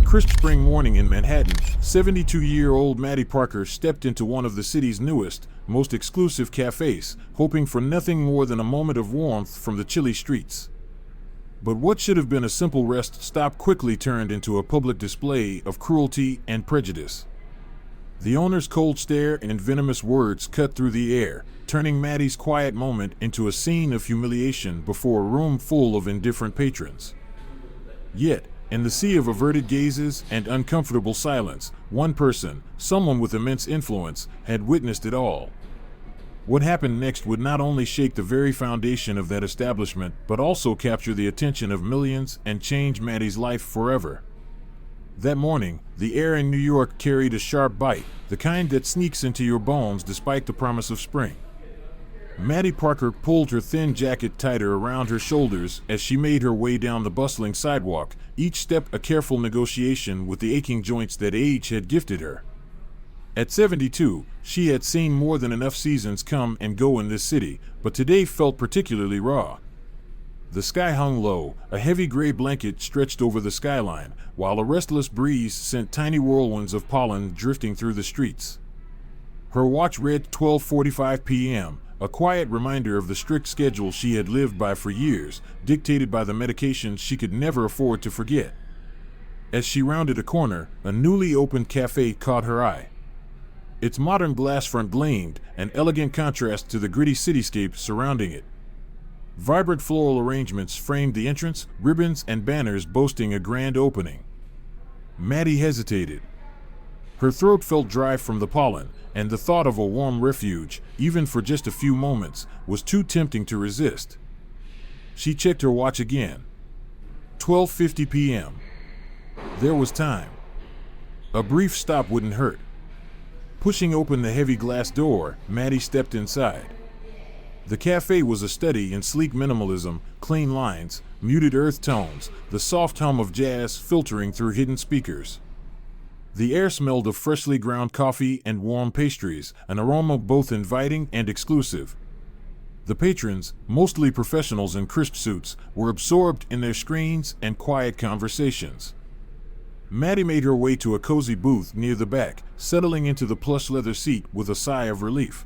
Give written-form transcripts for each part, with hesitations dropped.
crisp spring morning in Manhattan, 72-year-old Maddie Parker stepped into one of the city's newest, most exclusive cafes, hoping for nothing more than a moment of warmth from the chilly streets. But what should have been a simple rest stop quickly turned into a public display of cruelty and prejudice. The owner's cold stare and venomous words cut through the air, turning Maddie's quiet moment into a scene of humiliation before a room full of indifferent patrons. Yet, in the sea of averted gazes and uncomfortable silence, one person, someone with immense influence, had witnessed it all. What happened next would not only shake the very foundation of that establishment, but also capture the attention of millions and change Maddie's life forever. That morning, the air in New York carried a sharp bite, the kind that sneaks into your bones despite the promise of spring. Maddie Parker pulled her thin jacket tighter around her shoulders as she made her way down the bustling sidewalk, each step a careful negotiation with the aching joints that age had gifted her. At 72, she had seen more than enough seasons come and go in this city, but today felt particularly raw. The sky hung low, a heavy gray blanket stretched over the skyline, while a restless breeze sent tiny whirlwinds of pollen drifting through the streets. Her watch read 12:45 p.m., a quiet reminder of the strict schedule she had lived by for years, dictated by the medications she could never afford to forget. As she rounded a corner, a newly opened cafe caught her eye. Its modern glass front gleamed, an elegant contrast to the gritty cityscape surrounding it. Vibrant floral arrangements framed the entrance, ribbons and banners boasting a grand opening. Maddie hesitated. Her throat felt dry from the pollen, and the thought of a warm refuge, even for just a few moments, was too tempting to resist. She checked her watch again. 12:50 p.m. There was time. A brief stop wouldn't hurt. Pushing open the heavy glass door, Maddie stepped inside. The cafe was a study in sleek minimalism, clean lines, muted earth tones, the soft hum of jazz filtering through hidden speakers. The air smelled of freshly ground coffee and warm pastries, an aroma both inviting and exclusive. The patrons, mostly professionals in crisp suits, were absorbed in their screens and quiet conversations. Maddie made her way to a cozy booth near the back, settling into the plush leather seat with a sigh of relief.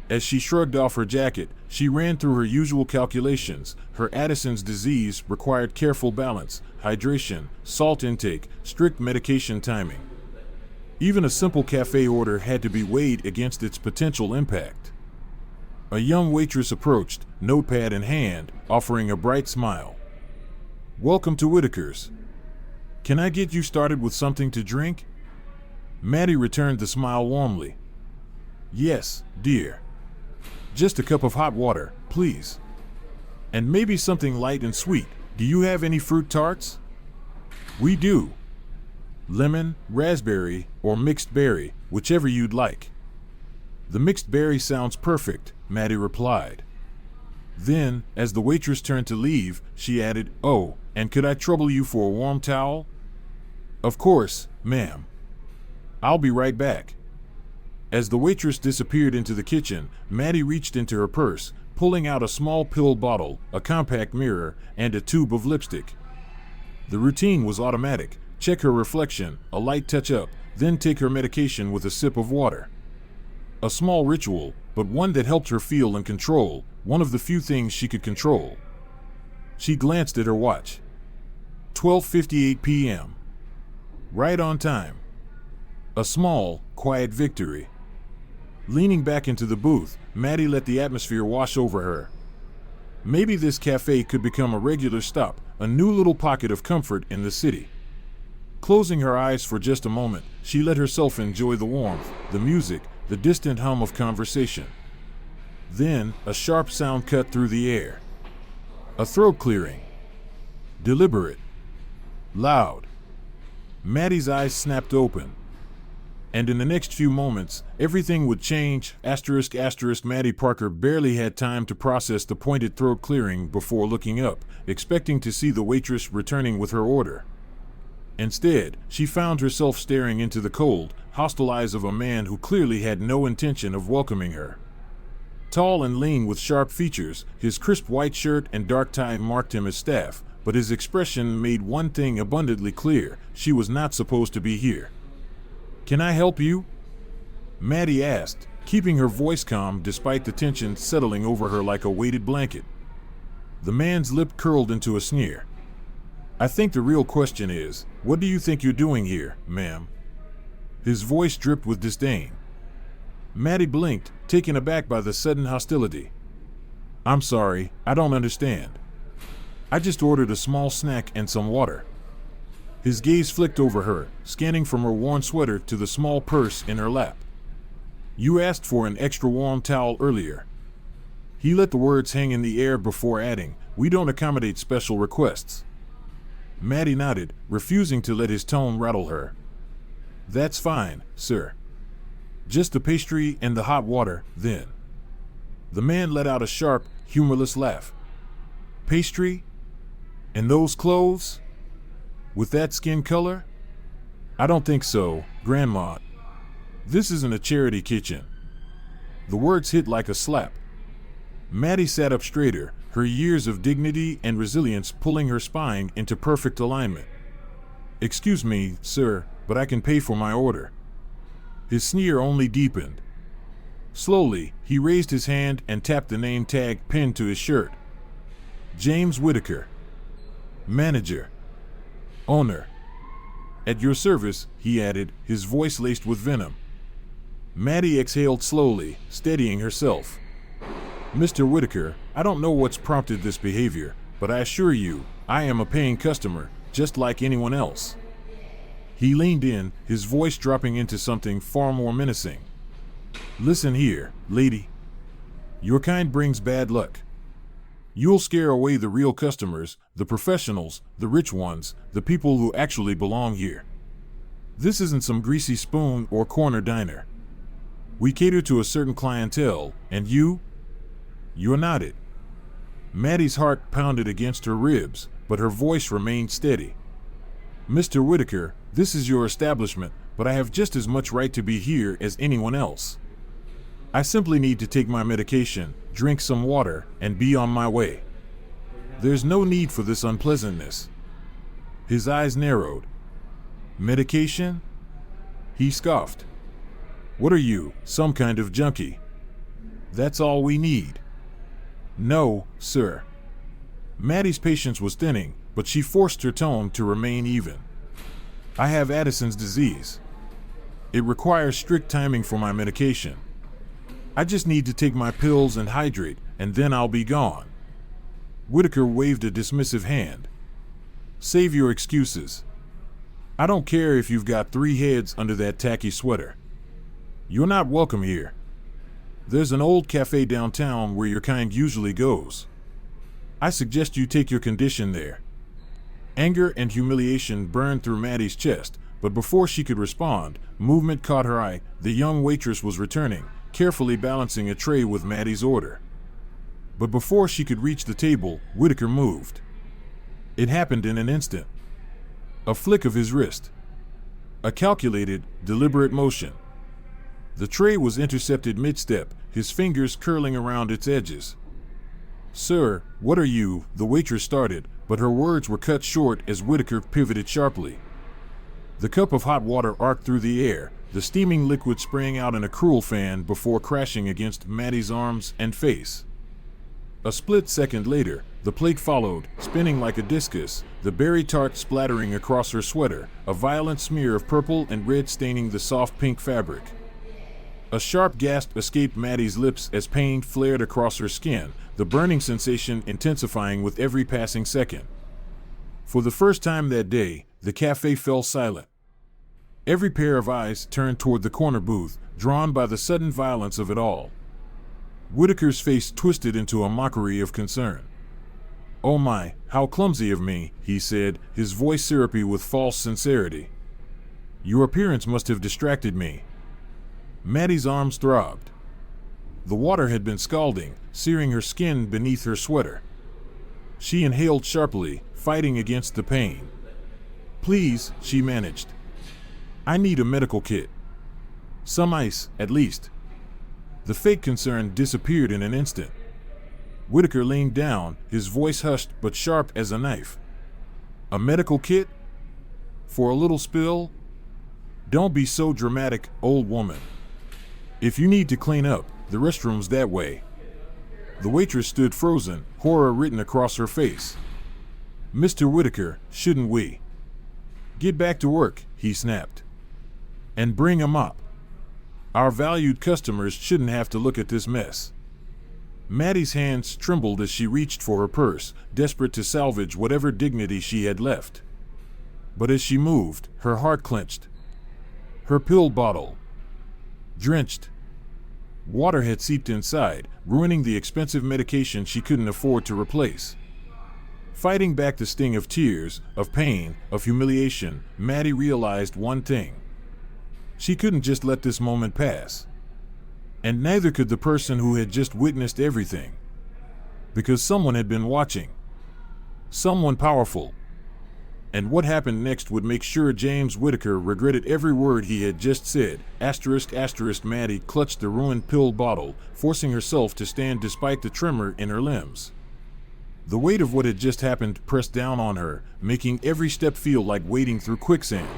As she shrugged off her jacket, she ran through her usual calculations. Her Addison's disease required careful balance, hydration, salt intake, strict medication timing. Even a simple cafe order had to be weighed against its potential impact. A young waitress approached, notepad in hand, offering a bright smile. "Welcome to Whitaker's. Can I get you started with something to drink?" Maddie returned the smile warmly. "Yes, dear. Just a cup of hot water, please. And maybe something light and sweet. Do you have any fruit tarts?" "We do. Lemon, raspberry, or mixed berry, whichever you'd like." "The mixed berry sounds perfect," Maddie replied. Then, as the waitress turned to leave, she added, "Oh, and could I trouble you for a warm towel?" "Of course, ma'am. I'll be right back." As the waitress disappeared into the kitchen, Maddie reached into her purse, pulling out a small pill bottle, a compact mirror, and a tube of lipstick. The routine was automatic: check her reflection, a light touch-up, then take her medication with a sip of water. A small ritual, but one that helped her feel in control, one of the few things she could control. She glanced at her watch. 12:58 p.m. Right on time. A small, quiet victory. Leaning back into the booth, Maddie let the atmosphere wash over her. Maybe this cafe could become a regular stop, a new little pocket of comfort in the city. Closing her eyes for just a moment, she let herself enjoy the warmth, the music, the distant hum of conversation. Then, a sharp sound cut through the air. A throat clearing. Deliberate. Loud. Maddie's eyes snapped open. And in the next few moments, everything would change. Maddie Parker barely had time to process the pointed throat clearing before looking up, expecting to see the waitress returning with her order. Instead, she found herself staring into the cold, hostile eyes of a man who clearly had no intention of welcoming her. Tall and lean with sharp features, his crisp white shirt and dark tie marked him as staff, but his expression made one thing abundantly clear: she was not supposed to be here. "Can I help you?" Maddie asked, keeping her voice calm despite the tension settling over her like a weighted blanket. The man's lip curled into a sneer. "I think the real question is, what do you think you're doing here, ma'am?" His voice dripped with disdain. Maddie blinked, taken aback by the sudden hostility. "I'm sorry, I don't understand. I just ordered a small snack and some water." His gaze flicked over her, scanning from her worn sweater to the small purse in her lap. "You asked for an extra warm towel earlier." He let the words hang in the air before adding, "We don't accommodate special requests." Maddie nodded, refusing to let his tone rattle her. "That's fine, sir. Just the pastry and the hot water, then." The man let out a sharp, humorless laugh. "Pastry? And those clothes? With that skin color? I don't think so, Grandma. This isn't a charity kitchen." The words hit like a slap. Maddie sat up straighter, her years of dignity and resilience pulling her spine into perfect alignment. "Excuse me, sir, but I can pay for my order." His sneer only deepened. Slowly, he raised his hand and tapped the name tag pinned to his shirt. "James Whitaker. Manager. Owner. At your service," he added, his voice laced with venom. Maddie exhaled slowly, steadying herself. "Mr. Whitaker, I don't know what's prompted this behavior, but I assure you, I am a paying customer, just like anyone else." He leaned in, his voice dropping into something far more menacing. "Listen here, lady. Your kind brings bad luck. You'll scare away the real customers, the professionals, the rich ones, the people who actually belong here. This isn't some greasy spoon or corner diner. We cater to a certain clientele, and you're not it." Maddie's heart pounded against her ribs, but her voice remained steady. "Mr. Whitaker, this is your establishment, but I have just as much right to be here as anyone else. I simply need to take my medication, drink some water, and be on my way. There's no need for this unpleasantness." His eyes narrowed. "Medication?" He scoffed. "What are you, some kind of junkie? That's all we need." "No, sir." Maddie's patience was thinning, but she forced her tone to remain even. "I have Addison's disease. It requires strict timing for my medication. I just need to take my pills and hydrate, and then I'll be gone." Whitaker waved a dismissive hand. "Save your excuses. I don't care if you've got 3 heads under that tacky sweater. You're not welcome here. There's an old cafe downtown where your kind usually goes. I suggest you take your condition there." Anger and humiliation burned through Maddie's chest, but before she could respond, movement caught her eye. The young waitress was returning, carefully balancing a tray with Maddie's order. But before she could reach the table, Whitaker moved. It happened in an instant. A flick of his wrist. A calculated, deliberate motion. The tray was intercepted mid-step, his fingers curling around its edges. "Sir, what are you?" the waitress started, but her words were cut short as Whitaker pivoted sharply. The cup of hot water arced through the air, the steaming liquid spraying out in a cruel fan before crashing against Maddie's arms and face. A split second later, the plate followed, spinning like a discus, the berry tart splattering across her sweater, a violent smear of purple and red staining the soft pink fabric. A sharp gasp escaped Maddie's lips as pain flared across her skin, the burning sensation intensifying with every passing second. For the first time that day, the cafe fell silent. Every pair of eyes turned toward the corner booth, drawn by the sudden violence of it all. Whitaker's face twisted into a mockery of concern. "Oh my, how clumsy of me," he said, his voice syrupy with false sincerity. "Your appearance must have distracted me." Maddie's arms throbbed. The water had been scalding, searing her skin beneath her sweater. She inhaled sharply, fighting against the pain. "Please," she managed. "I need a medical kit. Some ice, at least." The fake concern disappeared in an instant. Whitaker leaned down, his voice hushed but sharp as a knife. A medical kit? For a little spill? Don't be so dramatic, old woman. If you need to clean up, the restroom's that way. The waitress stood frozen, horror written across her face. Mr. Whitaker, shouldn't we? Get back to work, he snapped. And bring a mop. Our valued customers shouldn't have to look at this mess. Maddie's hands trembled as she reached for her purse, desperate to salvage whatever dignity she had left. But as she moved, her heart clenched. Her pill bottle. Drenched. Water had seeped inside, ruining the expensive medication she couldn't afford to replace. Fighting back the sting of tears, of pain, of humiliation, Maddie realized one thing. She couldn't just let this moment pass. And neither could the person who had just witnessed everything. Because someone had been watching. Someone powerful. And what happened next would make sure James Whitaker regretted every word he had just said. ****. Maddie clutched the ruined pill bottle, forcing herself to stand despite the tremor in her limbs. The weight of what had just happened pressed down on her, making every step feel like wading through quicksand.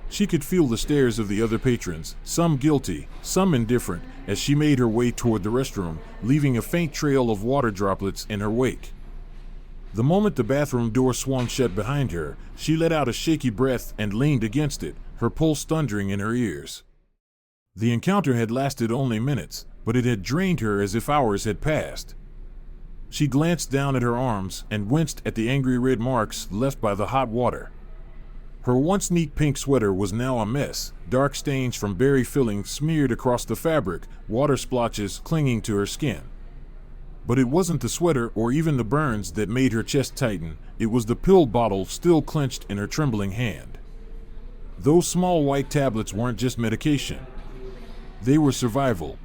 She could feel the stares of the other patrons, some guilty, some indifferent, as she made her way toward the restroom, leaving a faint trail of water droplets in her wake. The moment the bathroom door swung shut behind her, she let out a shaky breath and leaned against it, her pulse thundering in her ears. The encounter had lasted only minutes, but it had drained her as if hours had passed. She glanced down at her arms and winced at the angry red marks left by the hot water. Her once neat pink sweater was now a mess, dark stains from berry filling smeared across the fabric, water splotches clinging to her skin. But it wasn't the sweater or even the burns that made her chest tighten, it was the pill bottle still clenched in her trembling hand. Those small white tablets weren't just medication. They were survival.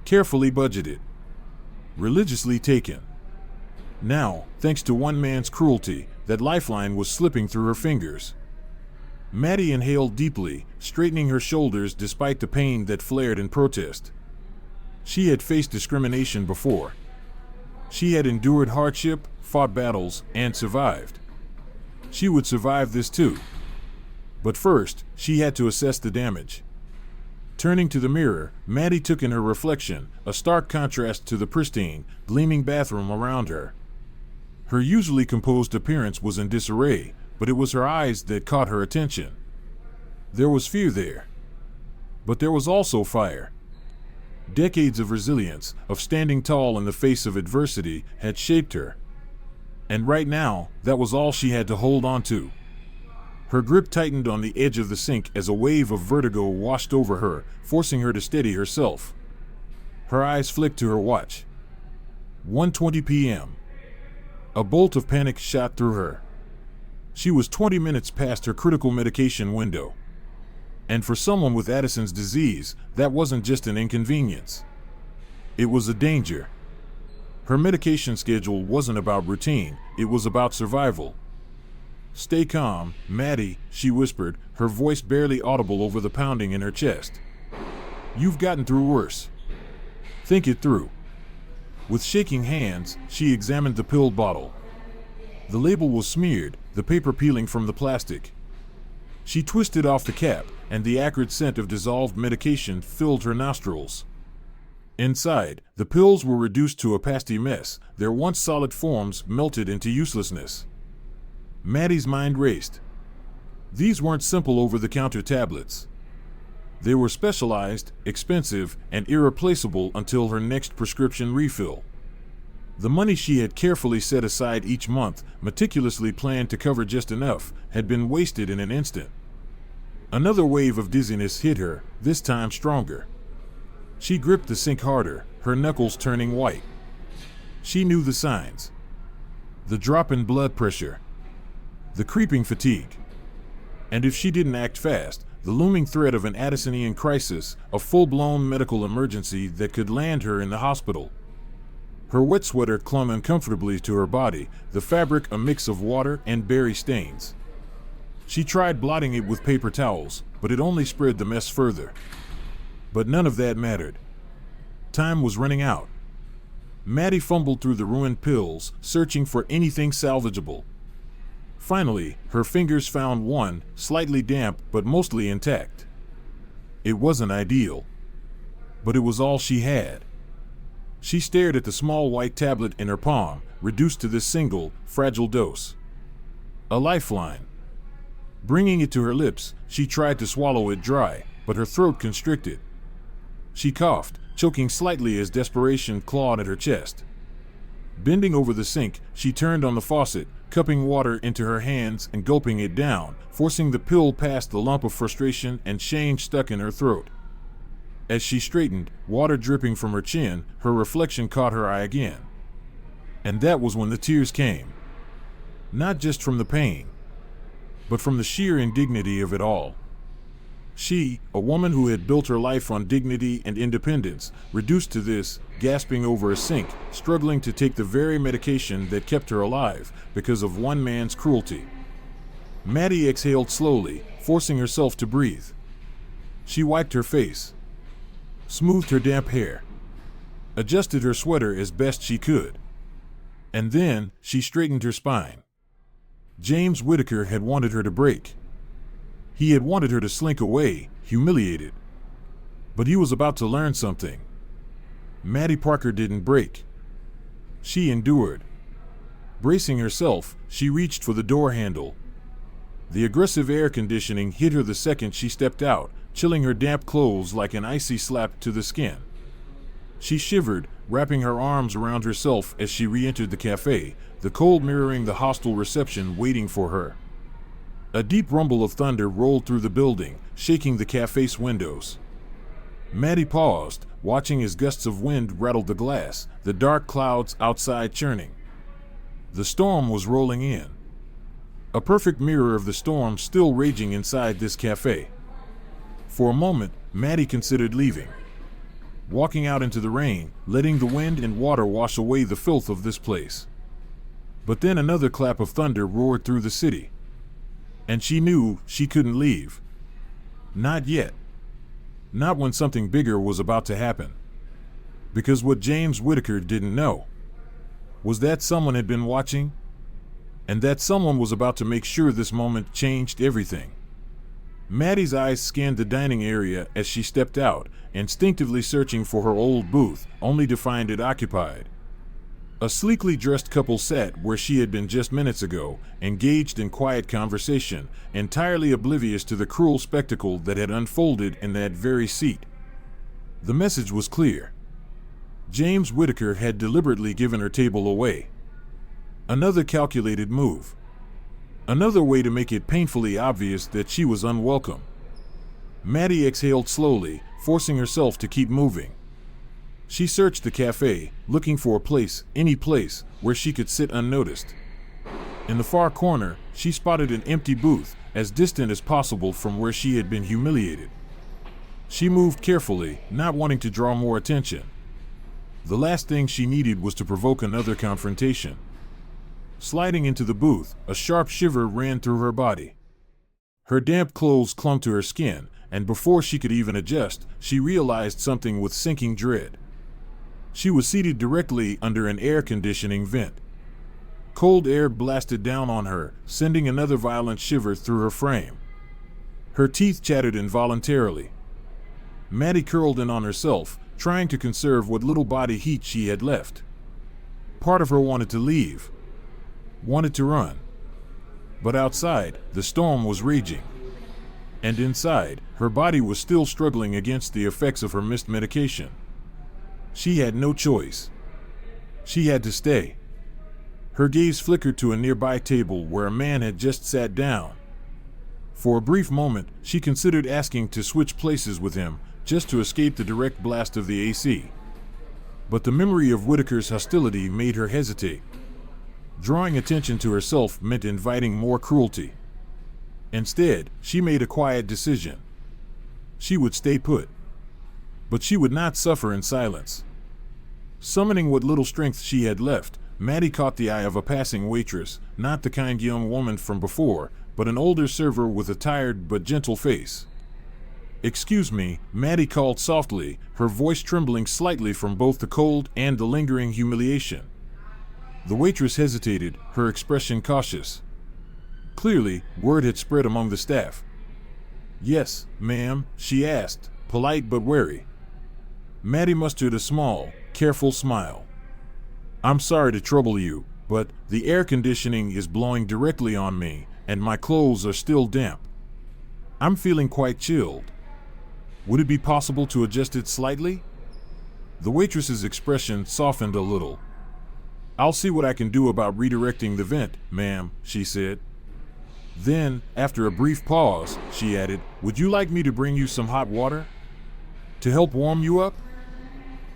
Carefully budgeted. Religiously taken. Now, thanks to one man's cruelty, that lifeline was slipping through her fingers. Maddie inhaled deeply, straightening her shoulders despite the pain that flared in protest. She had faced discrimination before. She had endured hardship, fought battles, and survived. She would survive this too. But first, she had to assess the damage. Turning to the mirror, Maddie took in her reflection, a stark contrast to the pristine, gleaming bathroom around her. Her usually composed appearance was in disarray, but it was her eyes that caught her attention. There was fear there. But there was also fire. Decades of resilience, of standing tall in the face of adversity, had shaped her. And right now, that was all she had to hold on to. Her grip tightened on the edge of the sink as a wave of vertigo washed over her, forcing her to steady herself. Her eyes flicked to her watch. 1:20 p.m. A bolt of panic shot through her. She was 20 minutes past her critical medication window. And for someone with Addison's disease, that wasn't just an inconvenience. It was a danger. Her medication schedule wasn't about routine, it was about survival. "Stay calm, Maddie," she whispered, her voice barely audible over the pounding in her chest. "You've gotten through worse. Think it through." With shaking hands, she examined the pill bottle. The label was smeared, the paper peeling from the plastic. She twisted off the cap, and the acrid scent of dissolved medication filled her nostrils. Inside, the pills were reduced to a pasty mess, their once solid forms melted into uselessness. Maddie's mind raced. These weren't simple over-the-counter tablets. They were specialized, expensive, and irreplaceable until her next prescription refill. The money she had carefully set aside each month, meticulously planned to cover just enough, had been wasted in an instant. Another wave of dizziness hit her, this time stronger. She gripped the sink harder, her knuckles turning white. She knew the signs. The drop in blood pressure. The creeping fatigue. And if she didn't act fast, the looming threat of an Addisonian crisis, a full-blown medical emergency that could land her in the hospital. Her wet sweater clung uncomfortably to her body, the fabric a mix of water and berry stains. She tried blotting it with paper towels, but it only spread the mess further. But none of that mattered. Time was running out. Maddie fumbled through the ruined pills, searching for anything salvageable. Finally, her fingers found one, slightly damp but mostly intact. It wasn't ideal, but it was all she had. She stared at the small white tablet in her palm, reduced to this single, fragile dose. A lifeline. Bringing it to her lips, she tried to swallow it dry, but her throat constricted. She coughed, choking slightly as desperation clawed at her chest. Bending over the sink, she turned on the faucet, cupping water into her hands and gulping it down, forcing the pill past the lump of frustration and shame stuck in her throat. As she straightened, water dripping from her chin, her reflection caught her eye again. And that was when the tears came. Not just from the pain, but from the sheer indignity of it all. She, a woman who had built her life on dignity and independence, reduced to this, gasping over a sink, struggling to take the very medication that kept her alive because of one man's cruelty. Maddie exhaled slowly, forcing herself to breathe. She wiped her face, smoothed her damp hair, adjusted her sweater as best she could. And then, she straightened her spine. James Whittaker had wanted her to break. He had wanted her to slink away, humiliated. But he was about to learn something. Maddie Parker didn't break. She endured. Bracing herself, she reached for the door handle. The aggressive air conditioning hit her the second she stepped out, chilling her damp clothes like an icy slap to the skin. She shivered, wrapping her arms around herself as she re-entered the cafe, the cold mirroring the hostile reception waiting for her. A deep rumble of thunder rolled through the building, shaking the cafe's windows. Maddie paused, watching as gusts of wind rattled the glass, the dark clouds outside churning. The storm was rolling in. A perfect mirror of the storm still raging inside this cafe. For a moment, Maddie considered leaving. Walking out into the rain, letting the wind and water wash away the filth of this place. But then another clap of thunder roared through the city. And she knew she couldn't leave. Not yet. Not when something bigger was about to happen. Because what James Whittaker didn't know was that someone had been watching, and that someone was about to make sure this moment changed everything. Maddie's eyes scanned the dining area as she stepped out, instinctively searching for her old booth, only to find it occupied. A sleekly dressed couple sat where she had been just minutes ago, engaged in quiet conversation, entirely oblivious to the cruel spectacle that had unfolded in that very seat. The message was clear. James Whittaker had deliberately given her table away. Another calculated move. Another way to make it painfully obvious that she was unwelcome. Maddie exhaled slowly, forcing herself to keep moving. She searched the cafe, looking for a place, any place, where she could sit unnoticed. In the far corner, she spotted an empty booth, as distant as possible from where she had been humiliated. She moved carefully, not wanting to draw more attention. The last thing she needed was to provoke another confrontation. Sliding into the booth, a sharp shiver ran through her body. Her damp clothes clung to her skin, and before she could even adjust, she realized something with sinking dread. She was seated directly under an air conditioning vent. Cold air blasted down on her, sending another violent shiver through her frame. Her teeth chattered involuntarily. Maddie curled in on herself, trying to conserve what little body heat she had left. Part of her wanted to leave, wanted to run. But outside, the storm was raging. And inside, her body was still struggling against the effects of her missed medication. She had no choice. She had to stay. Her gaze flickered to a nearby table where a man had just sat down. For a brief moment, she considered asking to switch places with him, just to escape the direct blast of the AC. But the memory of Whittaker's hostility made her hesitate. Drawing attention to herself meant inviting more cruelty. Instead, she made a quiet decision. She would stay put. But she would not suffer in silence. Summoning what little strength she had left, Maddie caught the eye of a passing waitress, not the kind young woman from before, but an older server with a tired but gentle face. "Excuse me," Maddie called softly, her voice trembling slightly from both the cold and the lingering humiliation. The waitress hesitated, her expression cautious. Clearly, word had spread among the staff. "Yes, ma'am," she asked, polite but wary. Maddie mustered a small, careful smile. "I'm sorry to trouble you, but the air conditioning is blowing directly on me, and my clothes are still damp. I'm feeling quite chilled. Would it be possible to adjust it slightly?" The waitress's expression softened a little. "I'll see what I can do about redirecting the vent, ma'am," she said. Then, after a brief pause, she added, "Would you like me to bring you some hot water? To help warm you up?"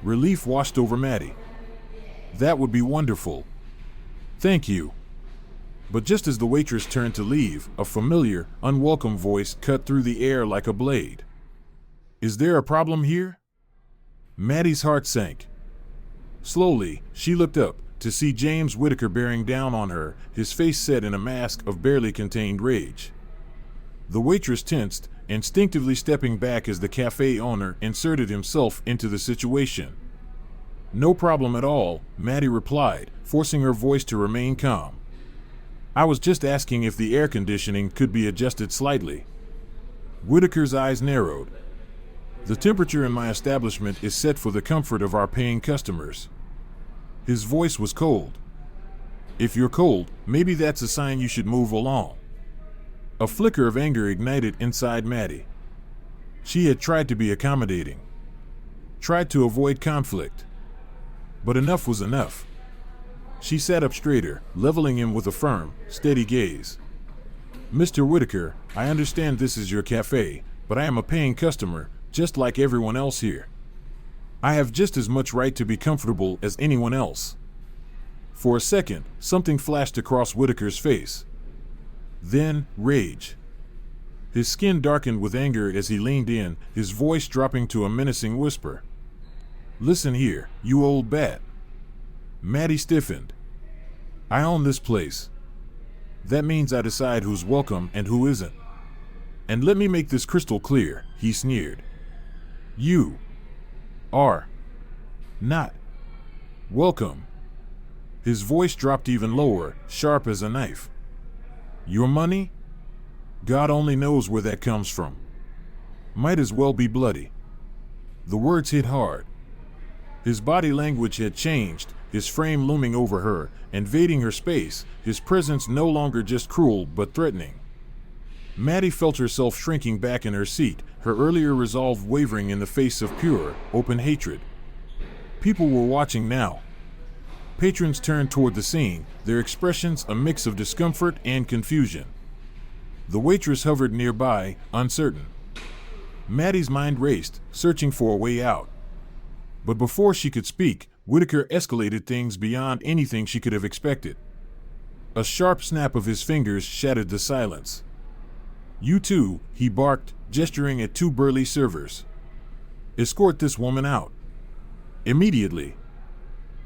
Relief washed over Maddie. "That would be wonderful. Thank you." But just as the waitress turned to leave, a familiar, unwelcome voice cut through the air like a blade. "Is there a problem here?" Maddie's heart sank. Slowly, she looked up to see James Whitaker bearing down on her, his face set in a mask of barely contained rage. The waitress tensed, instinctively stepping back as the cafe owner inserted himself into the situation. "No problem at all," Maddie replied, forcing her voice to remain calm. "I was just asking if the air conditioning could be adjusted slightly." Whitaker's eyes narrowed. "The temperature in my establishment is set for the comfort of our paying customers." His voice was cold. "If you're cold, maybe that's a sign you should move along." A flicker of anger ignited inside Maddie. She had tried to be accommodating, tried to avoid conflict. But enough was enough. She sat up straighter, leveling him with a firm, steady gaze. "Mr. Whitaker, I understand this is your cafe, but I am a paying customer, just like everyone else here. I have just as much right to be comfortable as anyone else." For a second, something flashed across Whitaker's face. Then, rage. His skin darkened with anger as he leaned in, his voice dropping to a menacing whisper. "Listen here, you old bat." Maddie stiffened. "I own this place. That means I decide who's welcome and who isn't. And let me make this crystal clear," he sneered. "You are not welcome." His voice dropped even lower, sharp as a knife. "Your money? God only knows where that comes from. Might as well be bloody." The words hit hard. His body language had changed, his frame looming over her, invading her space, his presence no longer just cruel but threatening. Maddie felt herself shrinking back in her seat, her earlier resolve wavering in the face of pure, open hatred. People were watching now. Patrons turned toward the scene, their expressions a mix of discomfort and confusion. The waitress hovered nearby, uncertain. Maddie's mind raced, searching for a way out. But before she could speak, Whitaker escalated things beyond anything she could have expected. A sharp snap of his fingers shattered the silence. "You two," he barked, gesturing at two burly servers. "Escort this woman out. Immediately."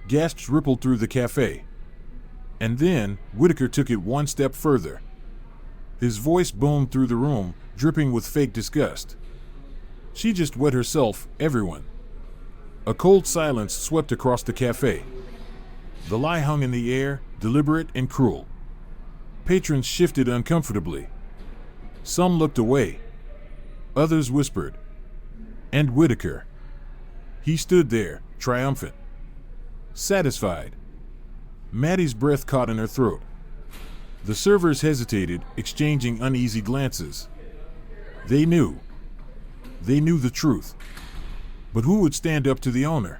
Gasps rippled through the cafe. And then, Whitaker took it one step further. His voice boomed through the room, dripping with fake disgust. "She just wet herself, everyone." A cold silence swept across the cafe. The lie hung in the air, deliberate and cruel. Patrons shifted uncomfortably. Some looked away. Others whispered. And Whitaker. He stood there, triumphant. Satisfied. Maddie's breath caught in her throat. The servers hesitated, exchanging uneasy glances. They knew. They knew the truth. But who would stand up to the owner?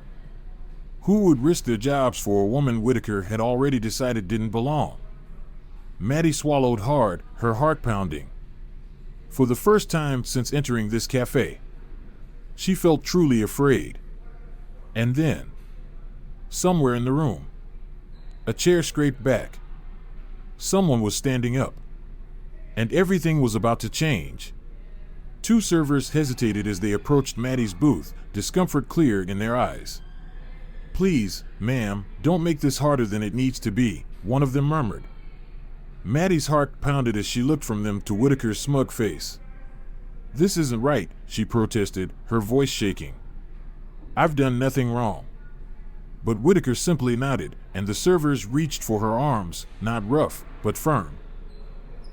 Who would risk their jobs for a woman Whitaker had already decided didn't belong? Maddie swallowed hard, her heart pounding. For the first time since entering this cafe, she felt truly afraid. And then, somewhere in the room, a chair scraped back. Someone was standing up. And everything was about to change. Two servers hesitated as they approached Maddie's booth, discomfort clear in their eyes. "Please, ma'am, don't make this harder than it needs to be," one of them murmured. Maddie's heart pounded as she looked from them to Whitaker's smug face. "This isn't right," she protested, her voice shaking. "I've done nothing wrong." But Whitaker simply nodded, and the servers reached for her arms, not rough, but firm.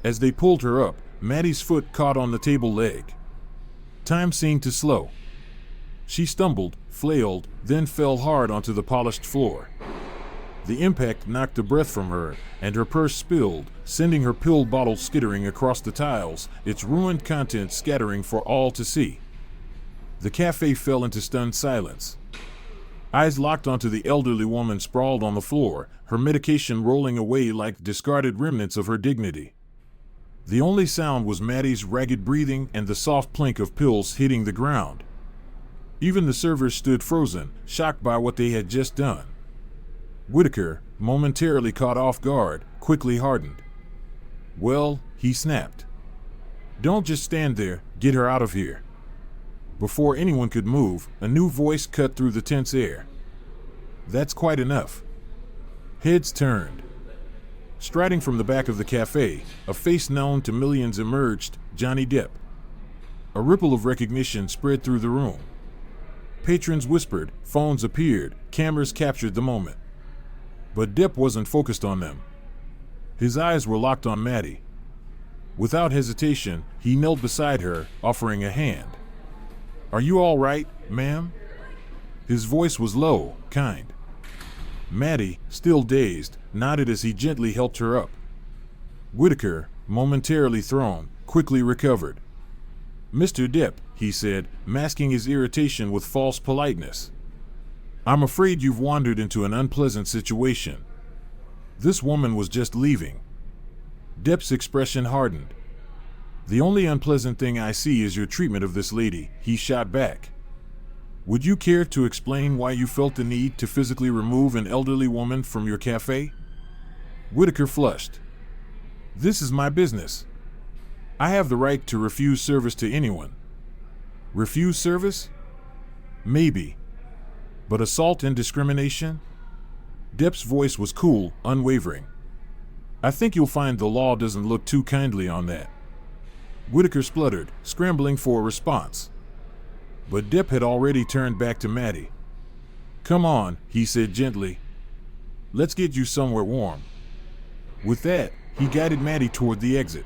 As they pulled her up, Maddie's foot caught on the table leg. Time seemed to slow. She stumbled, flailed, then fell hard onto the polished floor. The impact knocked the breath from her, and her purse spilled, sending her pill bottle skittering across the tiles, its ruined contents scattering for all to see. The cafe fell into stunned silence. Eyes locked onto the elderly woman sprawled on the floor, her medication rolling away like discarded remnants of her dignity. The only sound was Maddie's ragged breathing and the soft plink of pills hitting the ground. Even the servers stood frozen, shocked by what they had just done. Whitaker, momentarily caught off guard, quickly hardened. "Well," he snapped. "Don't just stand there, get her out of here." Before anyone could move, a new voice cut through the tense air. "That's quite enough." Heads turned. Striding from the back of the cafe, a face known to millions emerged, Johnny Depp. A ripple of recognition spread through the room. Patrons whispered, phones appeared, cameras captured the moment. But Depp wasn't focused on them. His eyes were locked on Maddie. Without hesitation, he knelt beside her, offering a hand. "Are you all right, ma'am?" His voice was low, kind. Maddie, still dazed, nodded as he gently helped her up. Whitaker, momentarily thrown, quickly recovered. "Mr. Depp," he said, masking his irritation with false politeness. "I'm afraid you've wandered into an unpleasant situation. This woman was just leaving." Depp's expression hardened. "The only unpleasant thing I see is your treatment of this lady," he shot back. "Would you care to explain why you felt the need to physically remove an elderly woman from your cafe?" Whitaker flushed. "This is my business. I have the right to refuse service to anyone." "Refuse service? Maybe. But assault and discrimination?" Depp's voice was cool, unwavering. "I think you'll find the law doesn't look too kindly on that." Whitaker spluttered, scrambling for a response. But Depp had already turned back to Maddie. "Come on," he said gently. "Let's get you somewhere warm." With that, he guided Maddie toward the exit.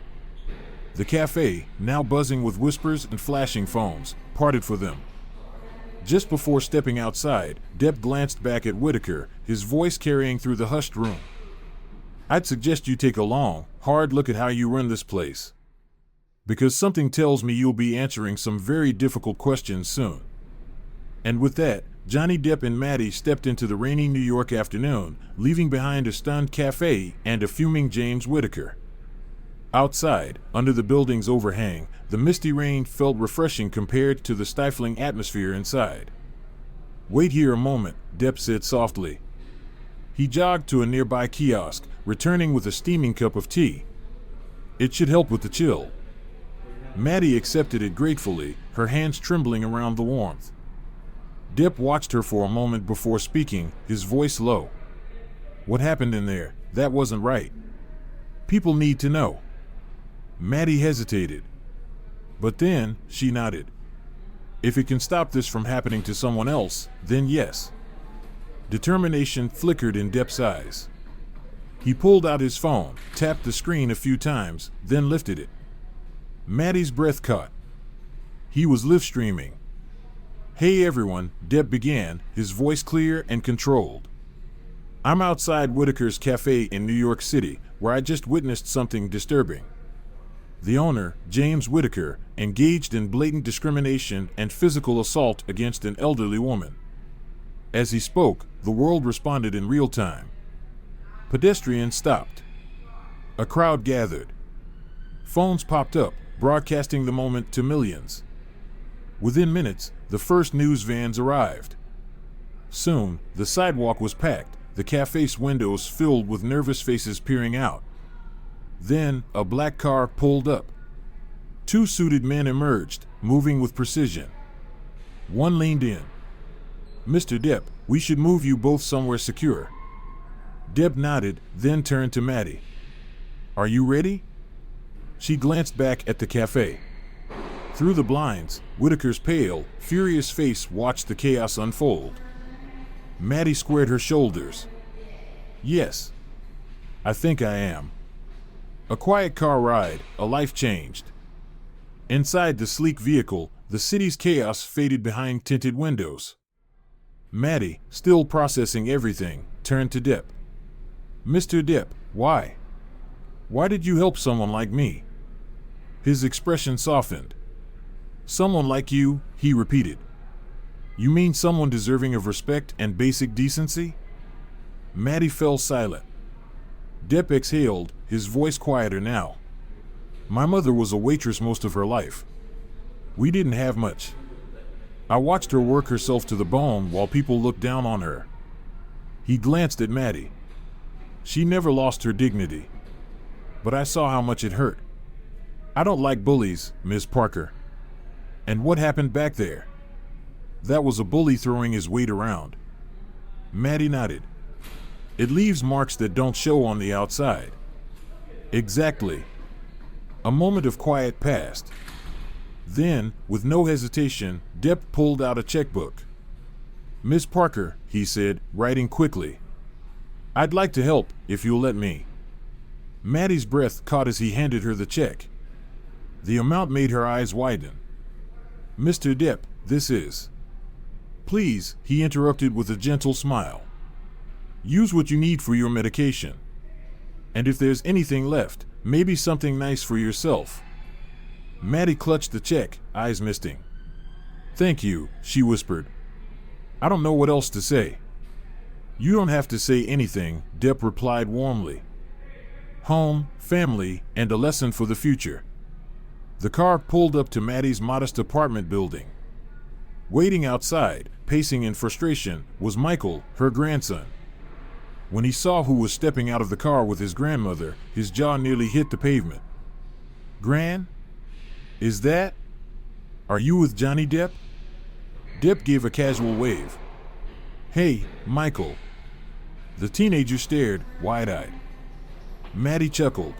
The cafe, now buzzing with whispers and flashing phones, parted for them. Just before stepping outside, Depp glanced back at Whitaker, his voice carrying through the hushed room. "I'd suggest you take a long, hard look at how you run this place. Because something tells me you'll be answering some very difficult questions soon." And with that, Johnny Depp and Maddie stepped into the rainy New York afternoon, leaving behind a stunned cafe and a fuming James Whitaker. Outside, under the building's overhang, the misty rain felt refreshing compared to the stifling atmosphere inside. "Wait here a moment," Depp said softly. He jogged to a nearby kiosk, returning with a steaming cup of tea. "It should help with the chill." Maddie accepted it gratefully, her hands trembling around the warmth. Depp watched her for a moment before speaking, his voice low. "What happened in there? That wasn't right. People need to know." Maddie hesitated. But then, she nodded. "If it can stop this from happening to someone else, then yes." Determination flickered in Depp's eyes. He pulled out his phone, tapped the screen a few times, then lifted it. Maddie's breath caught. He was live streaming. "Hey everyone," Depp began, his voice clear and controlled. "I'm outside Whitaker's Café in New York City, where I just witnessed something disturbing. The owner, James Whitaker, engaged in blatant discrimination and physical assault against an elderly woman." As he spoke, the world responded in real time. Pedestrians stopped. A crowd gathered. Phones popped up, broadcasting the moment to millions. Within minutes, the first news vans arrived. Soon, the sidewalk was packed, the cafe's windows filled with nervous faces peering out. Then, a black car pulled up. Two suited men emerged, moving with precision. One leaned in. "Mr. Depp, we should move you both somewhere secure." Depp nodded, then turned to Maddie. "Are you ready?" She glanced back at the cafe. Through the blinds, Whitaker's pale, furious face watched the chaos unfold. Maddie squared her shoulders. "Yes. I think I am." A quiet car ride, a life changed. Inside the sleek vehicle, the city's chaos faded behind tinted windows. Maddie, still processing everything, turned to Depp. "Mr. Depp, why? Why did you help someone like me?" His expression softened. "Someone like you," he repeated. "You mean someone deserving of respect and basic decency?" Maddie fell silent. Depp exhaled, his voice quieter now. "My mother was a waitress most of her life. We didn't have much. I watched her work herself to the bone while people looked down on her." He glanced at Maddie. "She never lost her dignity. But I saw how much it hurt. I don't like bullies, Miss Parker." "And what happened back there?" "That was a bully throwing his weight around." Maddie nodded. "It leaves marks that don't show on the outside." "Exactly." A moment of quiet passed. Then, with no hesitation, Depp pulled out a checkbook. "Miss Parker," he said, writing quickly. "I'd like to help, if you'll let me." Maddie's breath caught as he handed her the check. The amount made her eyes widen. "Mr. Depp, this is—" "Please," he interrupted with a gentle smile. "Use what you need for your medication. And if there's anything left, maybe something nice for yourself." Maddie clutched the check, eyes misting. "Thank you," she whispered. "I don't know what else to say." "You don't have to say anything," Depp replied warmly. "Home, family, and a lesson for the future." The car pulled up to Maddie's modest apartment building. Waiting outside, pacing in frustration, was Michael, her grandson. When he saw who was stepping out of the car with his grandmother, his jaw nearly hit the pavement. "Gran? Is that? Are you with Johnny Depp?" Depp gave a casual wave. "Hey, Michael." The teenager stared, wide-eyed. Maddie chuckled.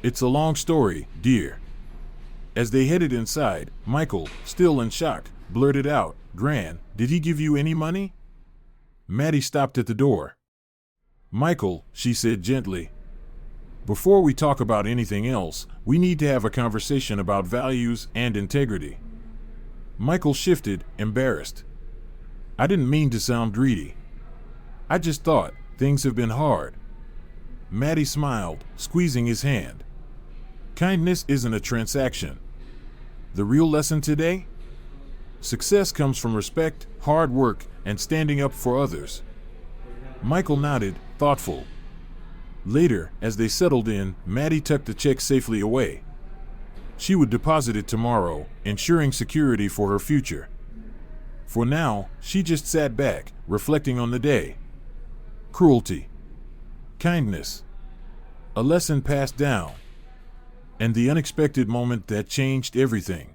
"It's a long story, dear." As they headed inside, Michael, still in shock, blurted out, "Gran, did he give you any money?" Maddie stopped at the door. "Michael," she said gently, "before we talk about anything else, we need to have a conversation about values and integrity." Michael shifted, embarrassed. "I didn't mean to sound greedy. I just thought, things have been hard." Maddie smiled, squeezing his hand. "Kindness isn't a transaction. The real lesson today? Success comes from respect, hard work, and standing up for others." Michael nodded, thoughtful. Later, as they settled in, Maddie tucked the check safely away. She would deposit it tomorrow, ensuring security for her future. For now, she just sat back, reflecting on the day. Cruelty. Kindness. A lesson passed down. And the unexpected moment that changed everything.